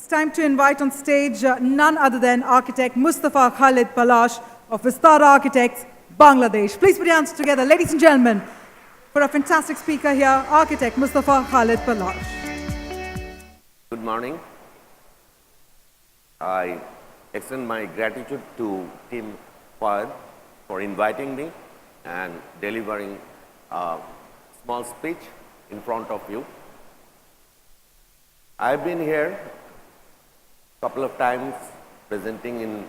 It's time to invite on stage none other than architect Mustapha Khalid Palash of Vistaara Architects, Bangladesh. Please put your hands together, ladies and gentlemen, for a fantastic speaker here, architect Mustapha Khalid Palash. Good morning. I extend my gratitude to Team FOAID for inviting me and delivering a small speech in front of you. I've been here a couple of times presenting in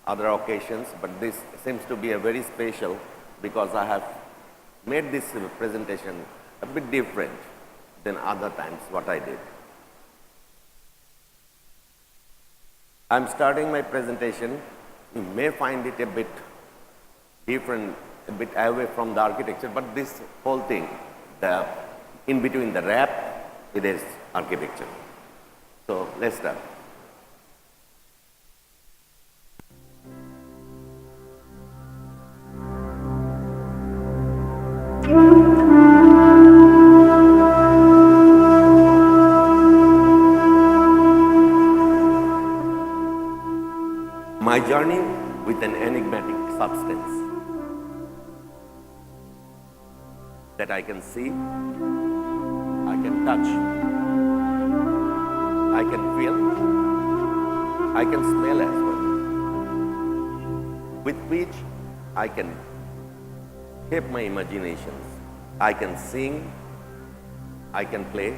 other occasions, but this seems to be a very special because I have made this presentation a bit different than other times what I did. I'm starting my presentation. You may find it a bit different, a bit away from the architecture, but this whole thing, in between the wrap, it is architecture. So let's start. My journey with an enigmatic substance that I can see, I can touch, I can feel, I can smell as well, with which I can shape my imaginations. I can sing, I can play,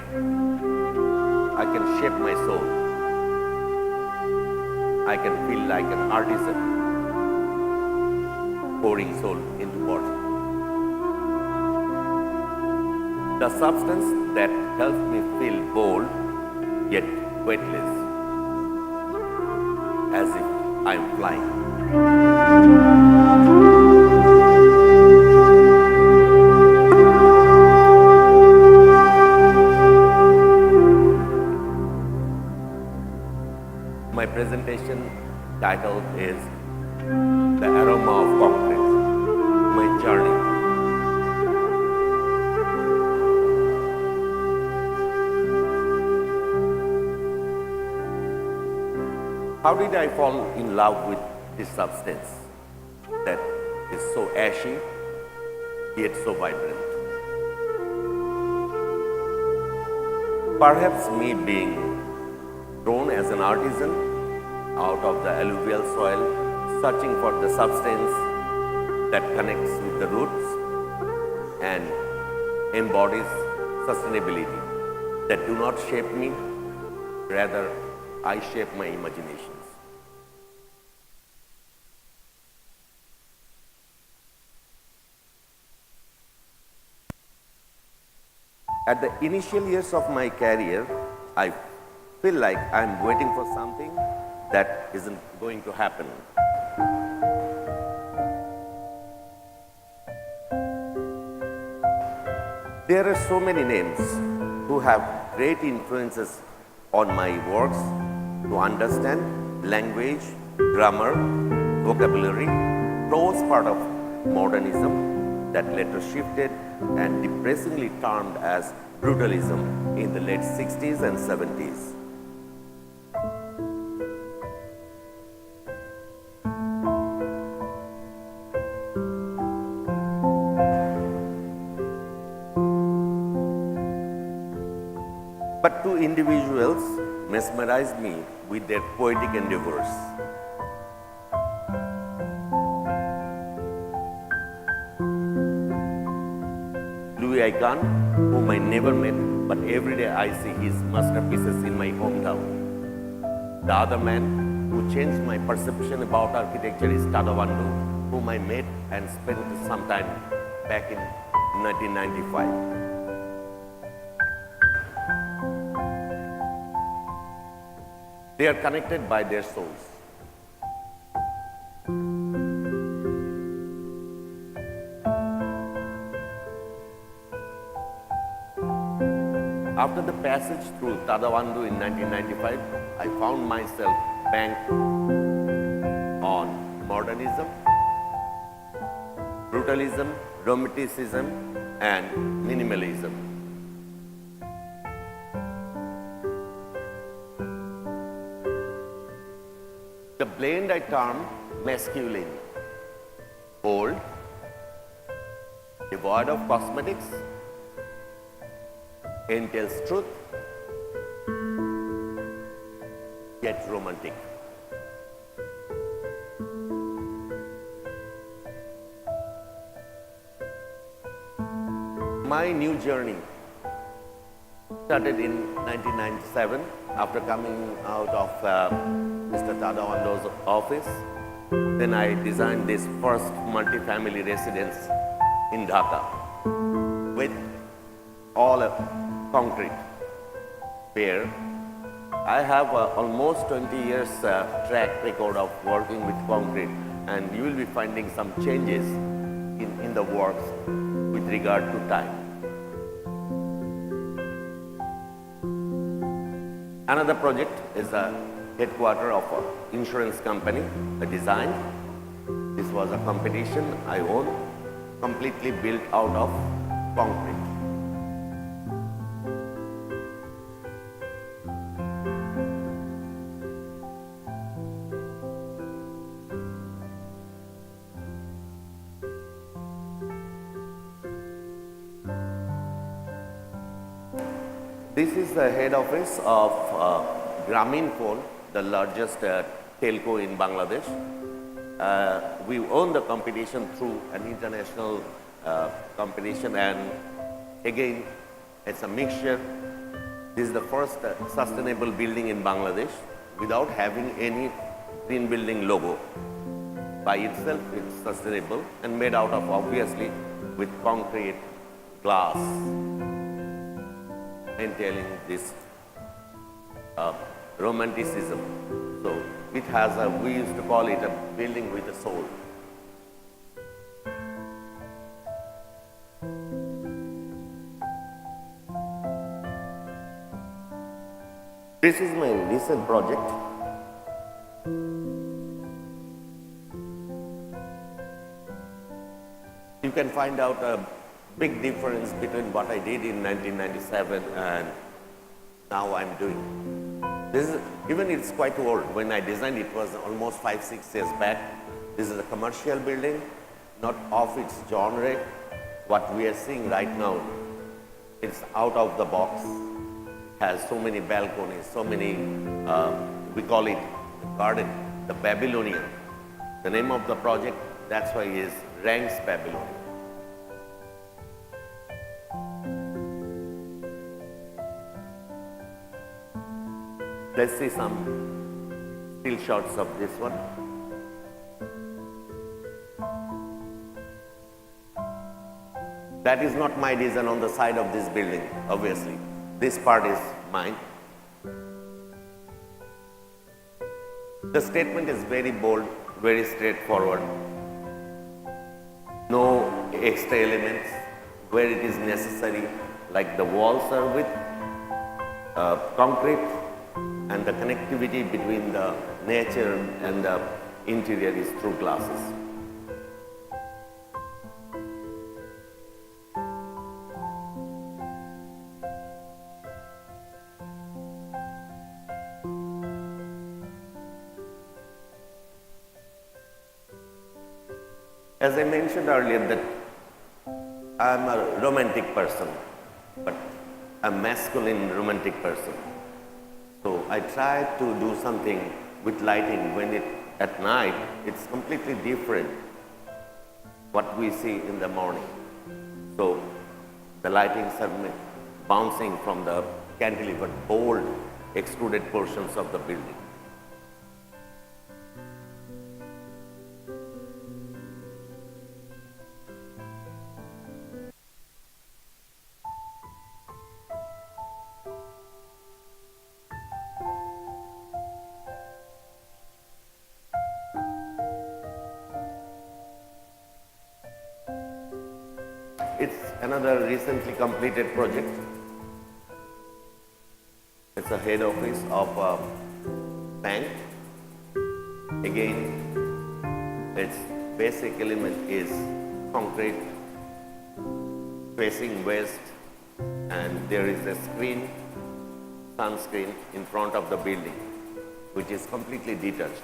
I can shape my soul. I can feel like an artisan pouring soul into body. The substance that helps me feel bold yet weightless, as if I'm flying. My presentation title is The Aroma of Concrete, My Journey. How did I fall in love with this substance that is so ashy yet so vibrant? Perhaps me being grown as an artisan out of the alluvial soil, searching for the substance that connects with the roots and embodies sustainability, that do not shape me, rather I shape my imaginations. At the initial years of my career, I feel like I'm waiting for something that isn't going to happen. There are so many names who have great influences on my works to understand language, grammar, vocabulary, close part of modernism that later shifted and depressingly termed as brutalism in the late 60s and 70s. But two individuals mesmerized me with their poetic endeavors. Louis Icahn, whom I never met, but every day I see his masterpieces in my hometown. The other man who changed my perception about architecture is Tadavandu, whom I met and spent some time back in 1995. They are connected by their souls. After the passage through Tadavandu in 1995, I found myself banked on modernism, brutalism, romanticism, and minimalism. Plain I term masculine, bold, devoid of cosmetics, entails truth, yet romantic. My new journey started in 1997 after coming out of Mr. Tadawando's office. Then I designed this first multi-family residence in Dhaka with all concrete, where I have almost 20 years track record of working with concrete, and you will be finding some changes in the works with regard to time. Another project is a headquarter of an insurance company, a design. This was a competition I won, completely built out of concrete. This is the head office of Grameenphone, the largest telco in Bangladesh. We won the competition through an international competition, and again, it's a mixture. This is the first sustainable building in Bangladesh without having any green building logo. By itself, it's sustainable and made out of, obviously, with concrete, glass, entailing this romanticism. So it has a, we used to call it a building with a soul. This is my recent project. You can find out a big difference between what I did in 1997 and now I'm doing. This is, even it's quite old. When I designed it was almost 5-6 years back. This is a commercial building, not of its genre. What we are seeing right now, it's out of the box. Has so many balconies, so many, we call it the garden, the Babylonian. The name of the project, that's why is Ranks Babylon. Let's see some still shots of this one. That is not my design on the side of this building, obviously. This part is mine. The statement is very bold, very straightforward. No extra elements where it is necessary, like the walls are with concrete, and the connectivity between the nature and the interior is through glasses. As I mentioned earlier that I'm a romantic person, but a masculine romantic person. So I try to do something with lighting when at night, it's completely different what we see in the morning. So the lightings are bouncing from the cantilevered, bold, extruded portions of the building. It's another recently completed project. It's a head office of a bank. Again, its basic element is concrete facing west, and there is a screen, sunscreen in front of the building, which is completely detached.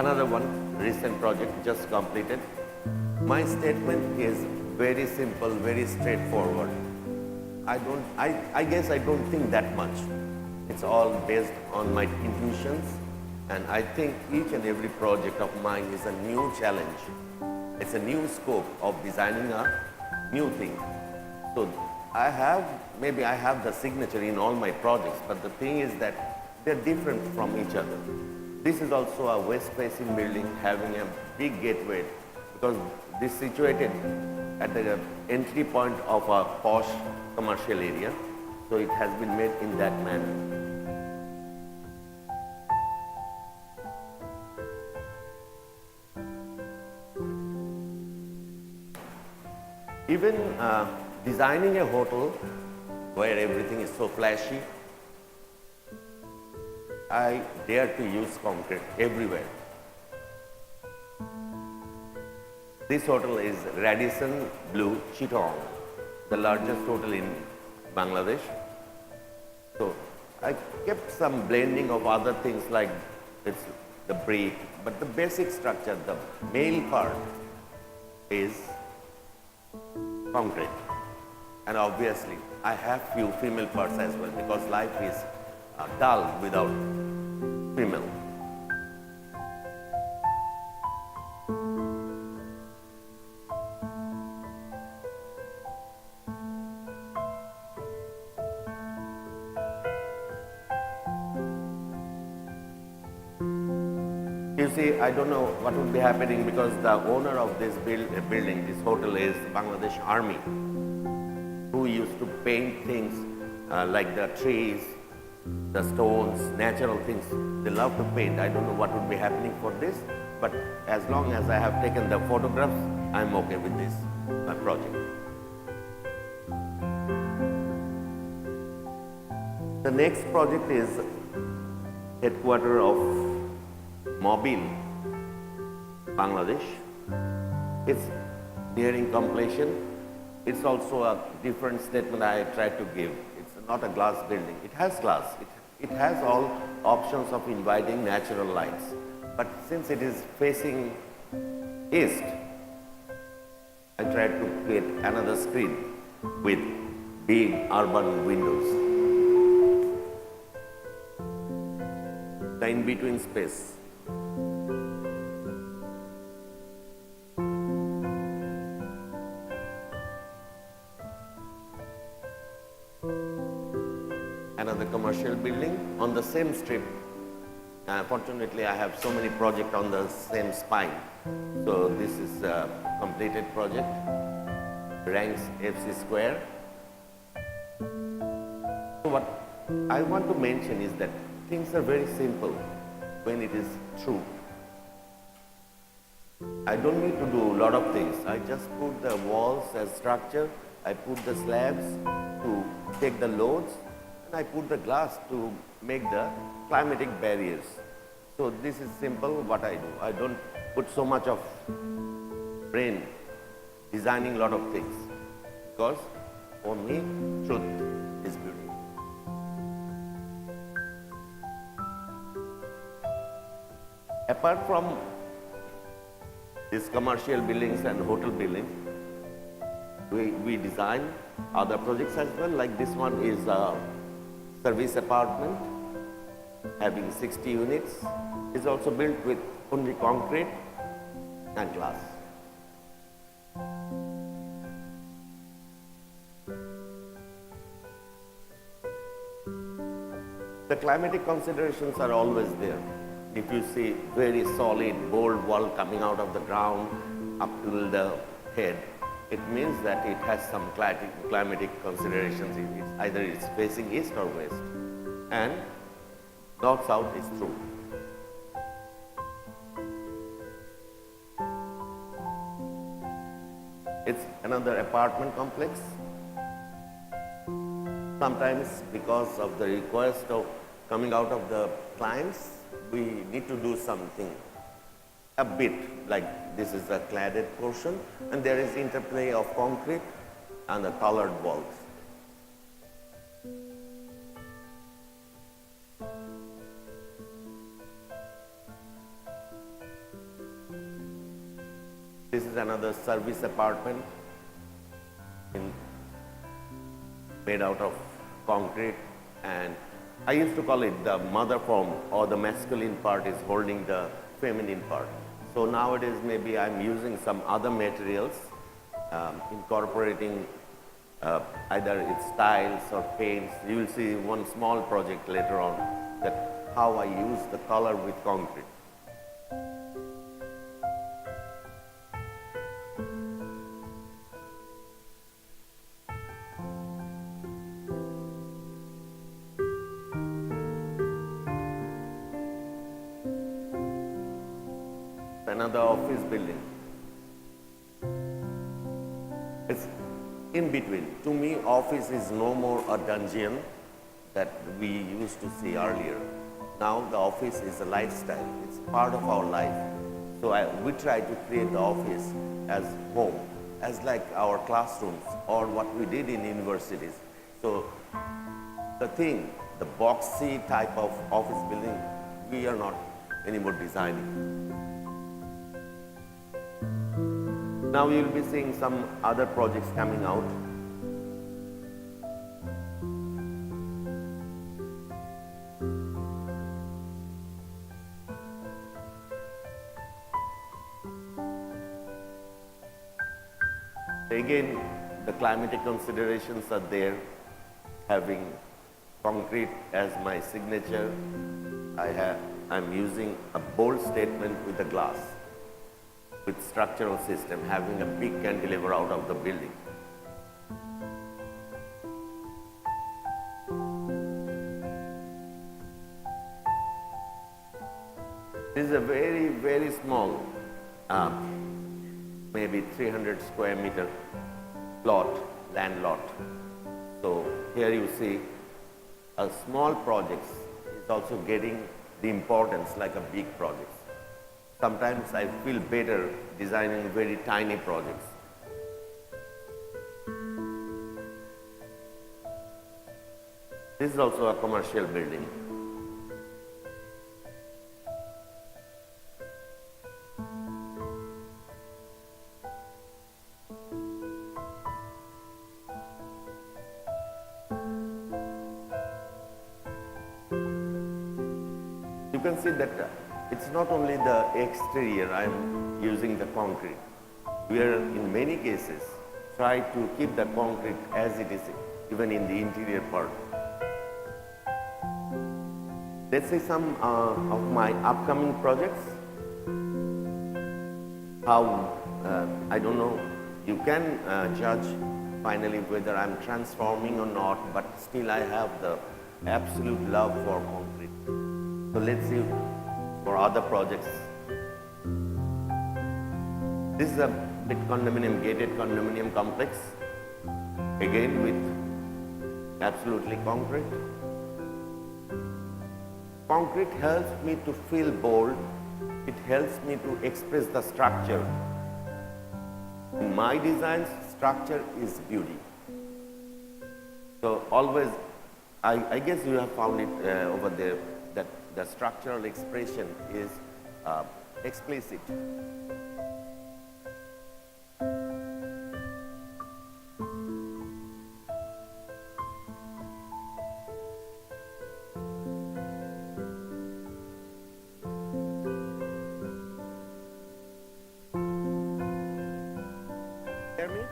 Another one, recent project just completed. My statement is very simple, very straightforward. I guess I don't think that much. It's all based on my intuitions, and I think each and every project of mine is a new challenge. It's a new scope of designing a new thing. So maybe I have the signature in all my projects, but the thing is that they're different from each other. This is also a west-facing building having a big gateway, because this is situated at the entry point of a posh commercial area. So it has been made in that manner. Even designing a hotel where everything is so flashy, I dare to use concrete everywhere. This hotel is Radisson Blue Chittagong, the largest hotel in Bangladesh. So I kept some blending of other things like it's the brick, but the basic structure, the male part is concrete. And obviously, I have few female parts as well, because life is dull without female. You see, I don't know what would be happening, because the owner of this building, this hotel, is Bangladesh Army, who used to paint things like the trees, the stones, natural things. They love to paint. I don't know what would be happening for this, but as long as I have taken the photographs, I'm okay with this project. The next project is headquarters of Mobile, Bangladesh. It's nearing completion. It's also a different statement I try to give. It's not a glass building. It has glass. It has all options of inviting natural lights. But since it is facing east, I tried to create another screen with big urban windows. The in-between space. Another commercial building on the same strip. Fortunately, I have so many projects on the same spine. So this is a completed project, ranks FC Square. So what I want to mention is that things are very simple when it is true. I don't need to do a lot of things. I just put the walls as structure, I put the slabs to take the loads, and I put the glass to make the climatic barriers. So this is simple what I do. I don't put so much of brain designing a lot of things, because for me, truth is beauty. Apart from these commercial buildings and hotel buildings, we design other projects as well. Like this one is a service apartment having 60 units. It's also built with only concrete and glass. The climatic considerations are always there. If you see very solid, bold wall coming out of the ground up till the head, it means that it has some climatic considerations in it. Either it's facing east or west. And north-south is true. It's another apartment complex. Sometimes because of the request of coming out of the clients, we need to do something a bit, like this is a cladded portion, and there is interplay of concrete and the colored walls. This is another service apartment made out of concrete, and I used to call it the mother form, or the masculine part is holding the feminine part. So nowadays maybe I'm using some other materials, incorporating either it's tiles or paints. You will see one small project later on that how I use the color with concrete. Another office building. It's in between. To me, office is no more a dungeon that we used to see earlier. Now the office is a lifestyle. It's part of our life. So we try to create the office as home, as like our classrooms or what we did in universities. So the boxy type of office building, we are not anymore designing. Now you will be seeing some other projects coming out. Again, the climatic considerations are there, having concrete as my signature. I'm using a bold statement with the glass, with structural system, having a big cantilever out of the building. This is a very, very small, maybe 300 square meter land lot. So here you see a small project is also getting the importance like a big project. Sometimes I feel better designing very tiny projects. This is also a commercial building. You can see that it's not only the exterior I'm using the concrete. We are in many cases try to keep the concrete as it is, even in the interior part. Let's say some of my upcoming projects. How, I don't know, you can judge finally whether I'm transforming or not, but still I have the absolute love for concrete. So let's see for other projects. This is a big condominium, gated condominium complex, again with absolutely concrete. Concrete helps me to feel bold. It helps me to express the structure. In my designs, structure is beauty. So always, I guess you have found it over there, that the structural expression is explicit. Hear me?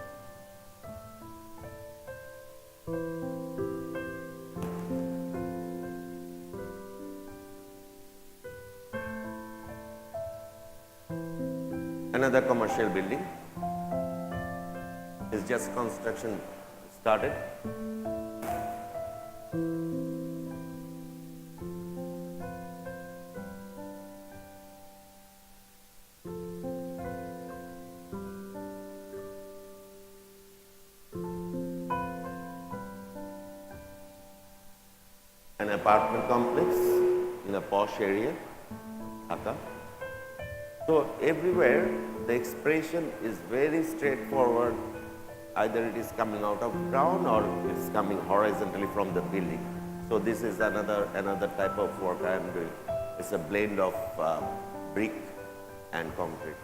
Another commercial building. It's just construction started. An apartment complex in a posh area, Dhaka. So everywhere the expression is very straightforward. Either it is coming out of ground or it is coming horizontally from the building. So this is another type of work I am doing. It's a blend of brick and concrete.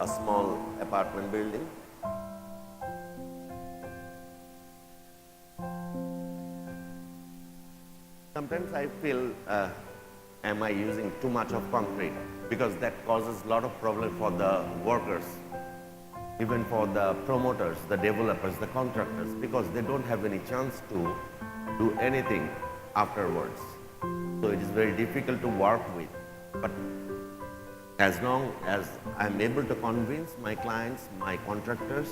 small apartment building. Sometimes I feel, am I using too much of concrete? Because that causes a lot of problem for the workers, even for the promoters, the developers, the contractors, because they don't have any chance to do anything afterwards. So it is very difficult to work with. But as long as I'm able to convince my clients, my contractors,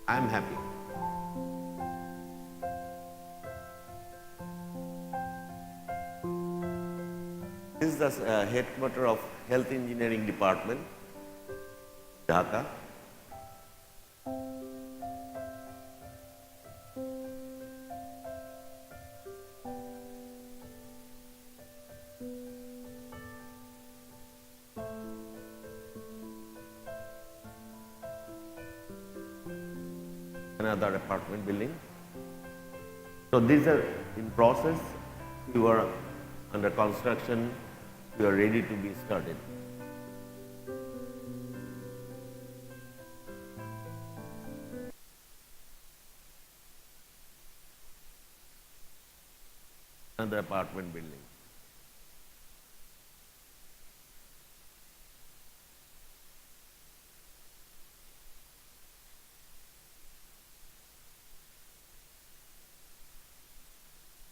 I'm happy. This is the headquarters of Health Engineering Department, Dhaka. Another apartment building. So these are in process. You are under construction. You are ready to be started. Another apartment building.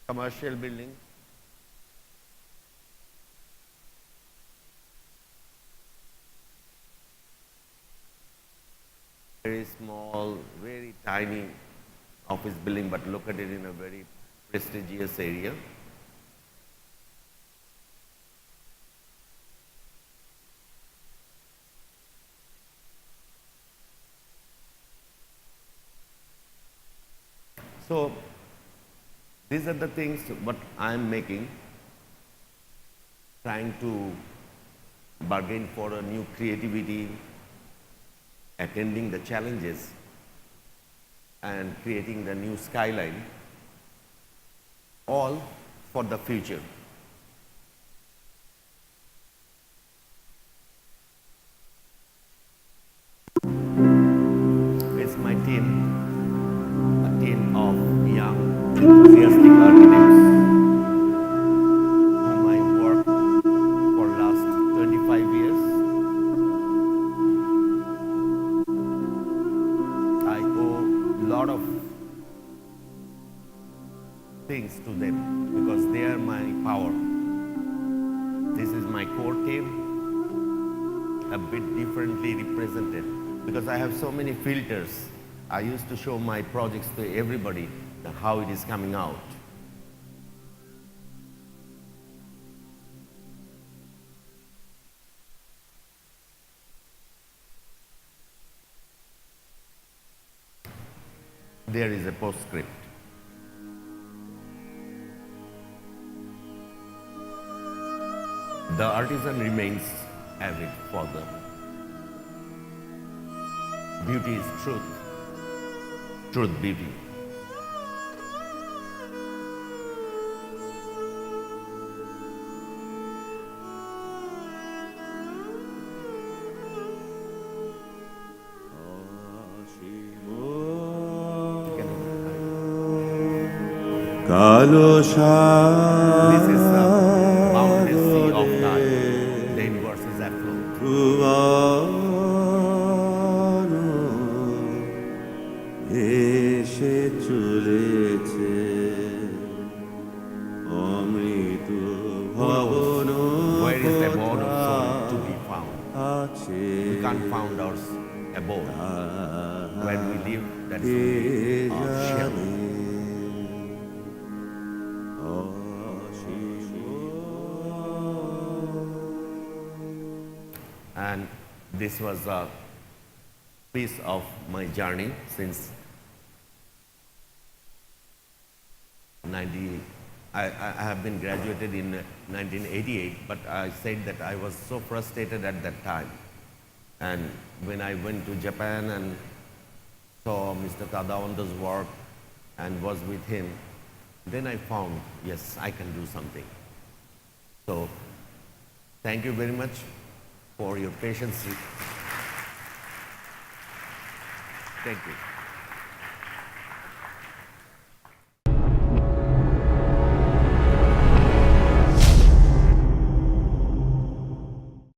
Commercial building. Very small, very tiny office building, but located in a very prestigious area. So these are the things what I am making, trying to bargain for a new creativity, attending the challenges and creating the new skyline, all for the future. It's my team, a team of young, enthusiastic architects whom I worked for last 25 years. I owe a lot of things to them because they are my power. This is my core team, a bit differently represented because I have so many filters. I used to show my projects to everybody how it is coming out. There is a postscript. The artisan remains avid for the beauty is truth, truth beauty. This is boundless sea of time, then versus afloat. এসে চলেছে অমৃত ভবন Where is the abode of soul to be found? আছে We can't find our abode. When we live, that is only our shell. And this was a piece of my journey since I have been graduated in 1988, but I said that I was so frustrated at that time. And when I went to Japan and saw Mr. Tadawanda's work and was with him, then I found, yes, I can do something. So, thank you very much for your patience. Thank you.